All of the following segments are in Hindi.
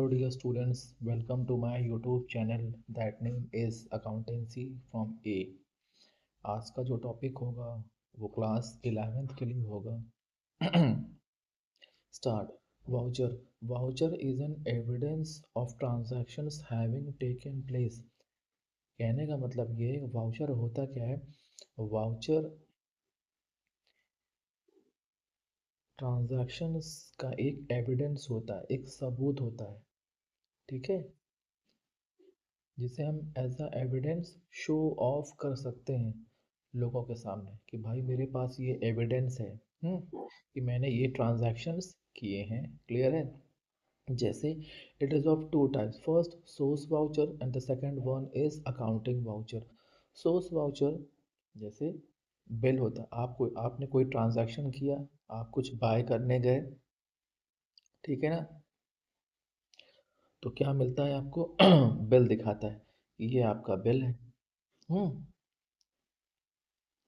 Hello dear students, welcome to my YouTube channel that name is Accountancy from A। आज का जो टॉपिक होगा वो क्लास 11th के लिए होगा। Start. Voucher. Voucher is an evidence of transactions having taken place. कहने का मतलब ये वाउचर होता क्या है? वाउचर ट्रांजैक्शंस का एक एविडेंस होता है, एक सबूत होता है, ठीक है, जिसे हम as a evidence show off कर सकते हैं लोगों के सामने कि भाई मेरे पास ये एविडेंस है कि मैंने ये ट्रांजैक्शंस किए हैं। क्लियर है? जैसे it is of two types, first source voucher and the second one is accounting voucher. Source voucher जैसे बिल होता है, आपने कोई ट्रांजैक्शन किया, आप कुछ बाय करने गए, ठीक है ना, तो क्या मिलता है आपको? बिल दिखाता है कि ये आपका बिल है। हम्म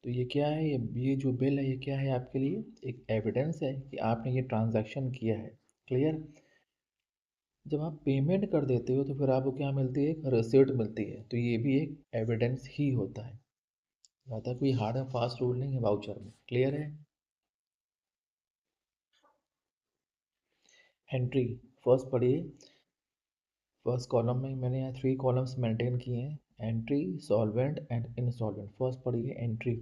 तो ये क्या है? ये जो बिल है ये क्या है आपके लिए? एक एविडेंस है कि आपने ये ट्रांजैक्शन किया है। क्लियर? जब आप पेमेंट कर देते हो तो फिर आपको क्या मिलती है? एक रिसिप्ट मिलती है, तो ये भी एक एविडेंस ही होता है। ज़्यादा कोई हार्ड एंड फास्ट रूल नहीं है वाउचर में। क्लियर है? एंट्री। फर्स्ट पढ़िए। फर्स्ट कॉलम में मैंने यहाँ 3 कॉलम्स मेंटेन किए हैं, entry, solvent and insolvent. First पढ़िए एंट्री।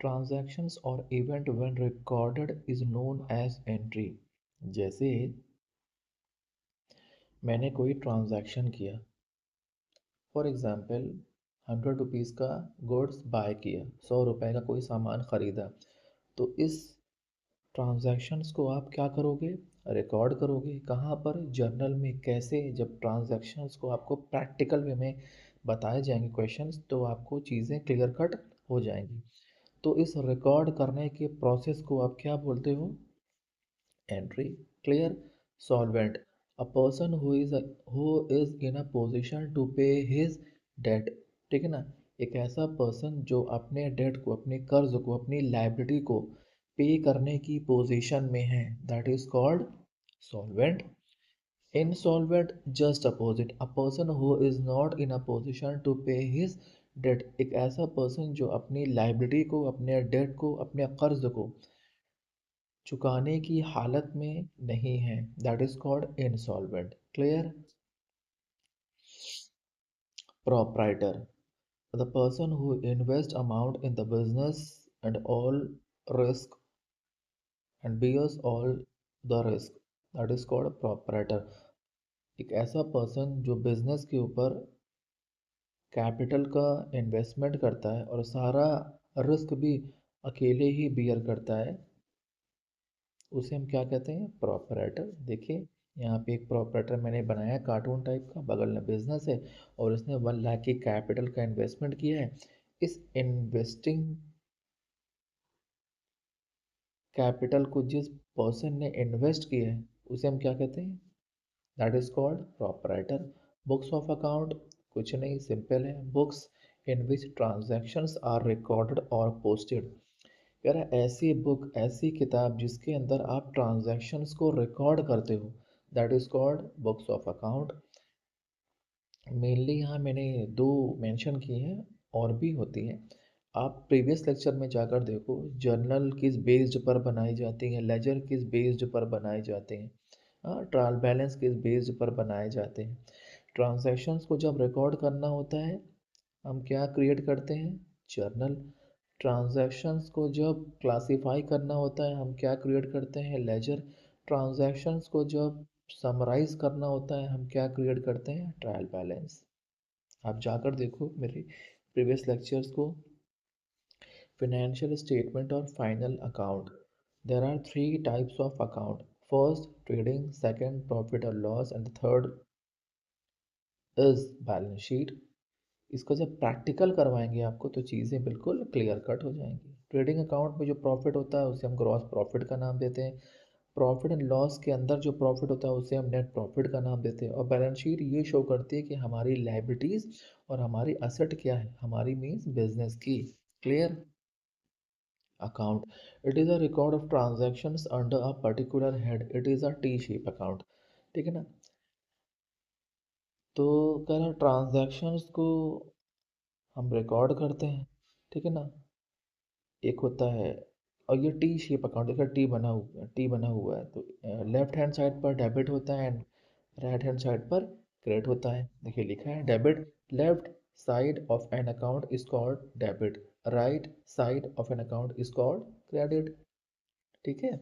ट्रांजैक्शंस और event when recorded is known as entry. जैसे मैंने कोई ट्रांजैक्शन किया, फॉर एग्ज़ाम्पल 100 रुपीज़ का गुड्स बाय किया, 100 रुपये का कोई सामान ख़रीदा, तो इस ट्रांजैक्शंस को आप क्या करोगे? रिकॉर्ड करोगे। कहाँ पर? जर्नल में। कैसे? जब ट्रांजैक्शंस को आपको प्रैक्टिकल वे में बताए जाएंगे क्वेश्चंस, तो आपको चीज़ें क्लियर कट हो जाएंगी। तो इस रिकॉर्ड करने के प्रोसेस को आप क्या बोलते हो? Entry. Clear? Solvent. A person who is in a position to pay his debt. ठीक है ना? एक ऐसा पर्सन जो अपने डेट को, अपने कर्ज को, अपनी लाइबिलिटी को पे करने की पोजीशन में है, that is called solvent. Insolvent just opposite, a person who is not in a position to pay his debt. एक ऐसा पर्सन जो अपनी लाइबिलिटी को, अपने डेट को, अपने कर्ज को चुकाने की हालत में नहीं है, that is called insolvent. Clear? Proprietor. The person who invest amount in the business and all risk and bears all the risk, that is called proprietor. एक ऐसा पर्सन जो बिजनेस के ऊपर कैपिटल का इन्वेस्टमेंट करता है और सारा रिस्क भी अकेले ही बियर करता है, उसे हम क्या कहते हैं? प्रोपराइटर। देखिए यहाँ पे एक प्रोपराइटर मैंने बनाया कार्टून टाइप का, बगल में बिजनेस है और उसने 1 लाख की कैपिटल का इन्वेस्टमेंट किया है। इस इन्वेस्टिंग कैपिटल को जिस पर्सन ने इन्वेस्ट किया है उसे हम क्या कहते हैं? That is called proprietor. Books of account कुछ नहीं, सिंपल है, books in which transactions are recorded और पोस्टेड। यार ऐसी बुक, ऐसी किताब जिसके अंदर आप ट्रांजैक्शंस को रिकॉर्ड करते हो, that is called books of account. Mainly यहाँ मैंने 2 मेंशन किए हैं, और भी होती हैं। आप प्रीवियस लेक्चर में जाकर देखो, जर्नल किस बेस्ड पर बनाई जाती हैं, लेजर किस बेस्ड पर बनाए जाते हैं, हाँ, ट्रायल बैलेंस किस बेस्ड पर बनाए जाते हैं। ट्रांजैक्शंस को जब रिकॉर्ड करना होता है हम क्या क्रिएट करते हैं? जर्नल। ट्रांजैक्शंस को जब क्लासिफाई करना होता है हम क्या क्रिएट करते हैं? लेजर। ट्रांजैक्शंस को जब समराइज करना होता है हम क्या क्रिएट करते हैं? Trial balance. आप जाकर देखो मेरे प्रीवियस लेक्चर्स को। फिनेंशियल स्टेटमेंट और final account. There are 3 types of account, first trading, second profit और loss and third is balance sheet. इसको जब प्रैक्टिकल करवाएंगे आपको तो चीज़ें बिल्कुल क्लियर कट हो जाएंगी। ट्रेडिंग अकाउंट में जो प्रॉफिट होता है उसे हम ग्रॉस प्रॉफिट का नाम देते हैं। प्रॉफिट एंड लॉस के अंदर जो प्रॉफिट होता है उसे हम नेट प्रॉफिट का नाम देते हैं। और बैलेंस शीट ये शो करती है कि हमारी लाइबिलिटीज़ और हमारी असेट क्या है, हमारी मीन्स बिजनेस की। Clear? Account. It is a record of transactions under a particular head, it is a T shape account. ठीक है ना? तो कह रहा ट्रांजैक्शंस को हम रिकॉर्ड करते हैं, ठीक है ना। एक होता है, और ये टी शेप अकाउंट देखा, टी बना हुआ है तो लेफ्ट हैंड साइड पर डेबिट होता है एंड राइट हैंड साइड पर क्रेडिट होता है। देखिए लिखा है debit, left side of an account is called debit, right side of an account is called credit, ठीक है।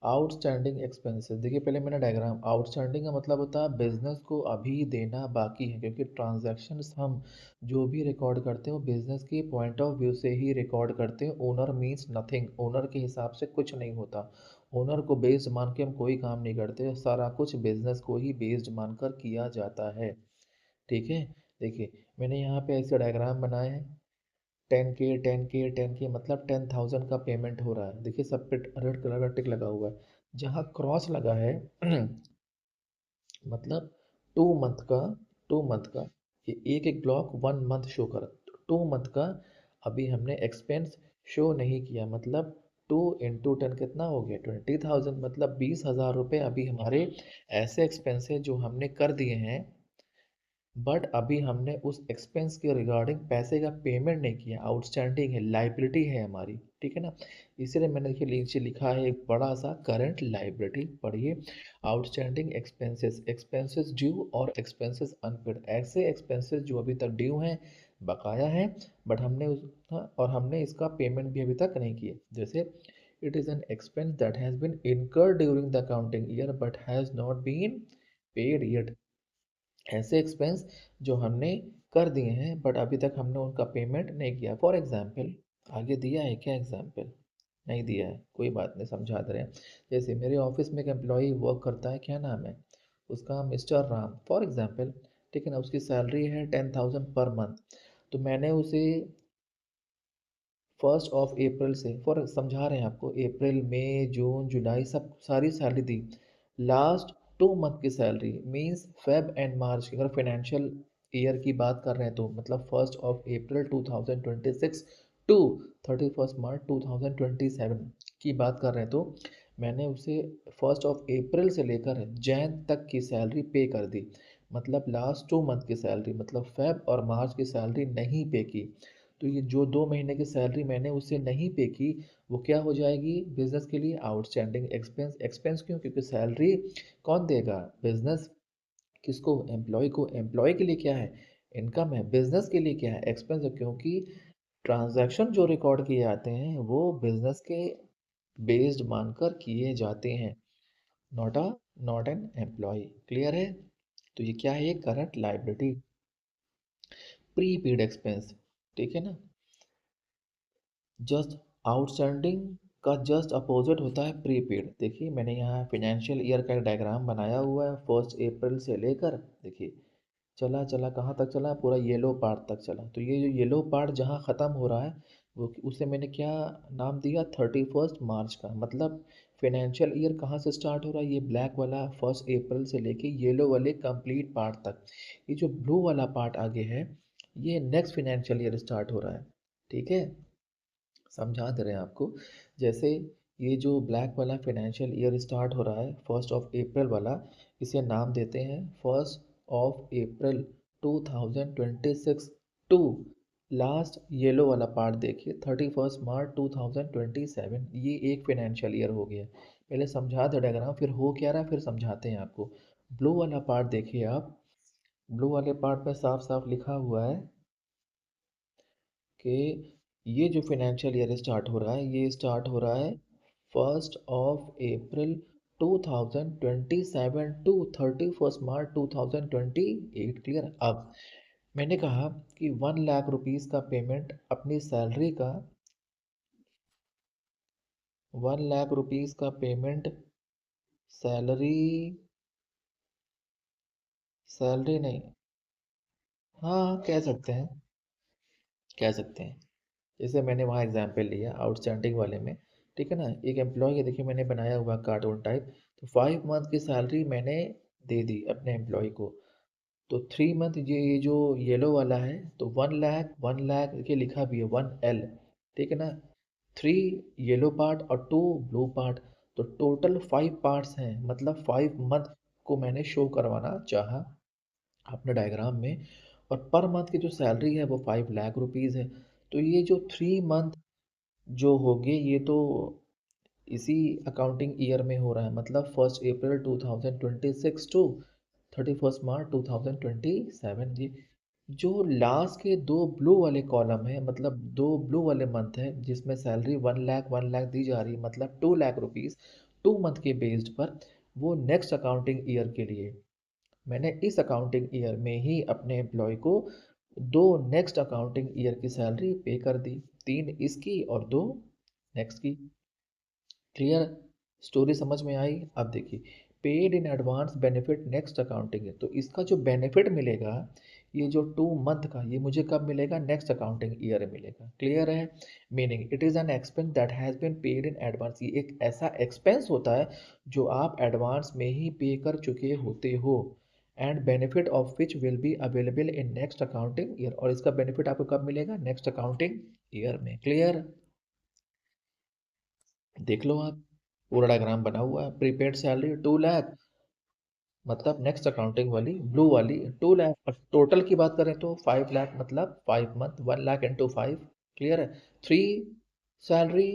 आउटस्टैंडिंग एक्सपेंसेस, देखिए पहले मैंने डायग्राम, आउटस्टैंडिंग का मतलब होता है बिजनेस को अभी देना बाकी है, क्योंकि ट्रांजैक्शंस हम जो भी रिकॉर्ड करते हैं वो बिजनेस के पॉइंट ऑफ व्यू से ही रिकॉर्ड करते हैं। ओनर मीन्स नथिंग, ओनर के हिसाब से कुछ नहीं होता। ओनर को बेस्ड मान के हम कोई काम नहीं करते, सारा कुछ बिजनेस को ही बेस्ड मानकर किया जाता है, ठीक है। देखिए मैंने यहाँ पे ऐसे डायग्राम बनाए हैं, 10K 10K 10K मतलब 10,000 का पेमेंट हो रहा है। देखिए सब पे रेड कलर का टिक लगा हुआ है। जहाँ क्रॉस लगा है मतलब 2 मंथ का, 2 मंथ का, ये एक एक ब्लॉक 1 मंथ शो कर, 2 मंथ का अभी हमने एक्सपेंस शो नहीं किया, मतलब 2 × 10 कितना हो गया 20,000, मतलब 20,000 रुपये अभी हमारे ऐसे एक्सपेंस है जो हमने कर दिए हैं, बट अभी हमने उस एक्सपेंस के रिगार्डिंग पैसे का पेमेंट नहीं किया, आउटस्टैंडिंग है, लाइबिलिटी है हमारी, ठीक है ना। इसीलिए मैंने देखिए नीचे लिखा है एक बड़ा सा करंट लाइबिलिटी, पढ़िए। आउटस्टैंडिंग एक्सपेंसेस, एक्सपेंसेस ड्यू और एक्सपेंसेस अनपेड, ऐसे एक्सपेंसेस जो अभी तक ड्यू हैं, बकाया है, बट हमने उस, हाँ, और हमने इसका पेमेंट भी अभी तक नहीं किया। जैसे it is an expense that has been incurred during the accounting year but has not been paid yet, ऐसे एक्सपेंस जो हमने कर दिए हैं बट अभी तक हमने उनका पेमेंट नहीं किया। फॉर एग्जाम्पल, आगे दिया है क्या एग्जाम्पल, नहीं दिया है, कोई बात नहीं, समझा दे रहे हैं। जैसे मेरे ऑफिस में एक एम्प्लॉय वर्क करता है, क्या नाम है उसका, मिस्टर राम फॉर एग्जाम्पल, ठीक है ना। उसकी सैलरी है 10,000 पर मंथ, तो मैंने उसे 1 अप्रैल से, फॉर समझा रहे हैं आपको, अप्रैल मई जून जुलाई सब सारी सैलरी दी। लास्ट 2 मंथ की सैलरी मींस फेब एंड मार्च की, अगर फाइनेंशियल ईयर की बात कर रहे हैं तो मतलब 1 अप्रैल 2026 टू 31 मार्च 2027 की बात कर रहे हैं, तो मैंने उसे 1 अप्रैल से लेकर जैन तक की सैलरी पे कर दी, मतलब लास्ट 2 मंथ की सैलरी, मतलब फेब और मार्च की सैलरी नहीं पे की। तो ये जो 2 महीने की सैलरी मैंने उससे नहीं पे की, वो क्या हो जाएगी बिजनेस के लिए आउटस्टैंडिंग एक्सपेंस। एक्सपेंस क्यों, क्योंकि सैलरी कौन देगा, बिजनेस। किसको, एम्प्लॉय को। एम्प्लॉय के लिए क्या है, इनकम है, बिजनेस के लिए क्या है, एक्सपेंस है, क्योंकि ट्रांजैक्शन जो रिकॉर्ड किए जाते हैं वो बिजनेस के बेस्ड मानकर किए जाते हैं, not a not an employ, clear है। तो ये क्या है, करंट लाइबिलिटी, प्रीपेड एक्सपेंस, ठीक है ना। जस्ट आउटस्टैंडिंग का जस्ट अपोजिट होता है प्रीपेड। देखिए मैंने यहाँ फिनेंशियल ईयर का एक डायग्राम बनाया हुआ है, 1 अप्रैल से लेकर, देखिए चला चला कहाँ तक चला, पूरा येलो पार्ट तक चला। तो ये जो येलो पार्ट जहाँ ख़त्म हो रहा है वो उसे मैंने क्या नाम दिया, 31 मार्च का, मतलब फिनेंशियल ईयर कहाँ से स्टार्ट हो रहा है, ये ब्लैक वाला 1 अप्रैल से लेके येलो वाले कंप्लीट पार्ट तक। ये जो ब्लू वाला पार्ट आगे है ये नेक्स्ट फिनेंशियल ईयर स्टार्ट हो रहा है, ठीक है, समझा दे रहे हैं आपको। जैसे ये जो ब्लैक वाला फाइनेंशियल ईयर स्टार्ट हो रहा है 1 अप्रैल वाला, इसे नाम देते हैं 1 अप्रैल 2026 टू लास्ट येलो वाला पार्ट देखिए 31 मार्च 2027, ये एक फाइनेंशियल ईयर हो गया। पहले समझा दे डायग्राम, फिर हो क्या रहा है फिर समझाते हैं आपको। ब्लू वाला पार्ट देखिए आप, ब्लू वाले पार्ट में साफ साफ लिखा हुआ है कि ये जो फाइनेंशियल ईयर स्टार्ट हो रहा है ये स्टार्ट हो रहा है 1 अप्रैल 2027 टू 31 मार्च 2028, क्लियर। अब मैंने कहा कि 1 लाख रुपीज़ का पेमेंट अपनी सैलरी का, 1 लाख रुपीज़ का पेमेंट सैलरी, सैलरी नहीं, हाँ कह सकते हैं, कह सकते हैं। जैसे मैंने वहाँ एग्जाम्पल लिया आउटस्टैंडिंग वाले में, ठीक है ना। एक एम्प्लॉय है, देखिए मैंने बनाया हुआ कार्टून टाइप, तो 5 मंथ की सैलरी मैंने दे दी अपने एम्प्लॉय को, तो 3 मंथ ये जो येलो वाला है, तो 1 लाख, 1 लाख देखिए लिखा भी है 1L, ठीक है ना। 3 येलो पार्ट और 2 ब्लू पार्ट, तो टोटल 5 पार्ट्स हैं, मतलब 5 मंथ को मैंने शो करवाना चाहा अपने डायग्राम में, और पर मंथ की जो सैलरी है वो 5 लाख रुपीज़ है। तो ये जो 3 मंथ जो होंगे ये तो इसी अकाउंटिंग ईयर में हो रहा है, मतलब 1 अप्रैल 2026 टू 31 मार्च 2027। ये जो लास्ट के दो ब्लू वाले कॉलम है, मतलब दो ब्लू वाले मंथ है जिसमें सैलरी 1 लाख दी जा रही है, मतलब 2 लाख रुपीज़ 2 मंथ के बेस्ड पर, वो नेक्स्ट अकाउंटिंग ईयर के लिए मैंने इस अकाउंटिंग ईयर में ही अपने एम्प्लॉय को दो नेक्स्ट अकाउंटिंग ईयर की सैलरी पे कर दी, 3 इसकी और 2 नेक्स्ट की। क्लियर? स्टोरी समझ में आई? अब देखिए, paid in advance benefit next accounting है, तो इसका जो बेनिफिट मिलेगा, ये जो 2 मंथ का, ये मुझे कब मिलेगा? नेक्स्ट अकाउंटिंग ईयर में मिलेगा। क्लियर है? Meaning it is an expense that has been paid in advance. ये एक ऐसा एक्सपेंस होता है जो आप एडवांस में ही पे कर चुके होते हो, and benefit of which will be available in next accounting year, और इसका बेनिफिट आपको कब मिलेगा? नेक्स्ट अकाउंटिंग ईयर में। क्लियर? देख लो आप, पूरा डायग्राम बना हुआ है। प्रीपेड सैलरी 2 लाख, मतलब नेक्स्ट अकाउंटिंग वाली ब्लू वाली 2 लाख, और टोटल की बात करें तो 5 लाख, मतलब 5 मंथ, 1 लाख इंटू 5। क्लियर है? थ्री सैलरी,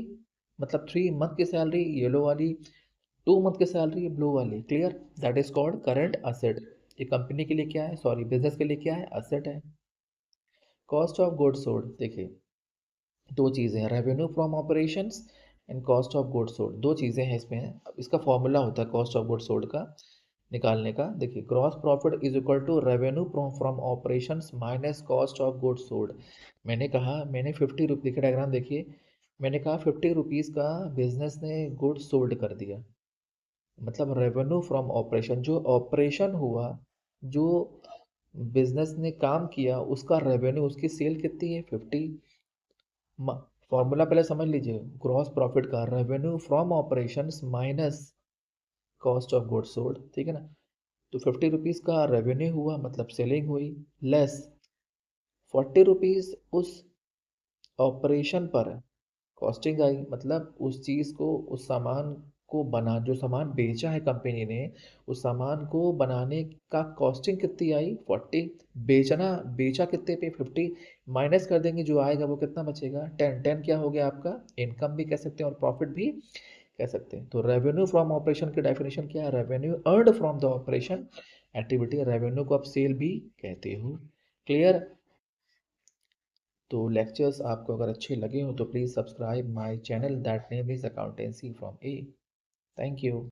मतलब 3 मंथ की सैलरी येलो वाली, 2 मंथ की सैलरी ब्लू वाली। Clear? That is called current asset. ये कंपनी के लिए क्या है, सॉरी बिजनेस के लिए क्या है? असेट है। कॉस्ट ऑफ गुड्स सोल्ड, देखिए दो चीज़ें हैं, revenue from operations and cost of goods sold, दो चीज़ें हैं इसमें। अब इसका फॉर्मूला होता है कॉस्ट ऑफ गुड्स सोल्ड का निकालने का। देखिए, gross profit is equal to revenue from operations minus cost of goods sold. मैंने कहा, मैंने 50 रुपये, देखिए डायग्राम देखिए, मैंने कहा 50 रुपीज़ का बिजनेस ने गुड्स सोल्ड कर दिया, मतलब रेवेन्यू फ्रॉम ऑपरेशन, जो ऑपरेशन हुआ, जो बिजनेस ने काम किया, उसका रेवेन्यू, उसकी सेल कितनी है? 50। फॉर्मूला पहले समझ लीजिए, ग्रॉस प्रॉफिट का revenue from operations minus cost of goods sold, ठीक है ना? तो 50 रुपीज़ का रेवेन्यू हुआ, मतलब सेलिंग हुई, लेस 40 रुपीज़ उस ऑपरेशन पर कॉस्टिंग आई, मतलब उस चीज़ को, उस सामान को बना, जो सामान बेचा है कंपनी ने, उस सामान को बनाने का कॉस्टिंग कितनी आई? 40। बेचना, बेचा कितने पे? 50। माइनस कर देंगे, जो आएगा वो कितना बचेगा? 10। 10 क्या हो गया आपका? इनकम भी कह सकते हैं और प्रॉफिट भी कह सकते हैं। तो रेवेन्यू फ्रॉम ऑपरेशन की डेफिनेशन क्या है? Revenue earned from the operation activity. Revenue को आप सेल भी कहते हो। क्लियर? तो लेक्चर्स आपको अगर अच्छे लगे हो तो please subscribe my channel that name is accountancy from A. Thank you.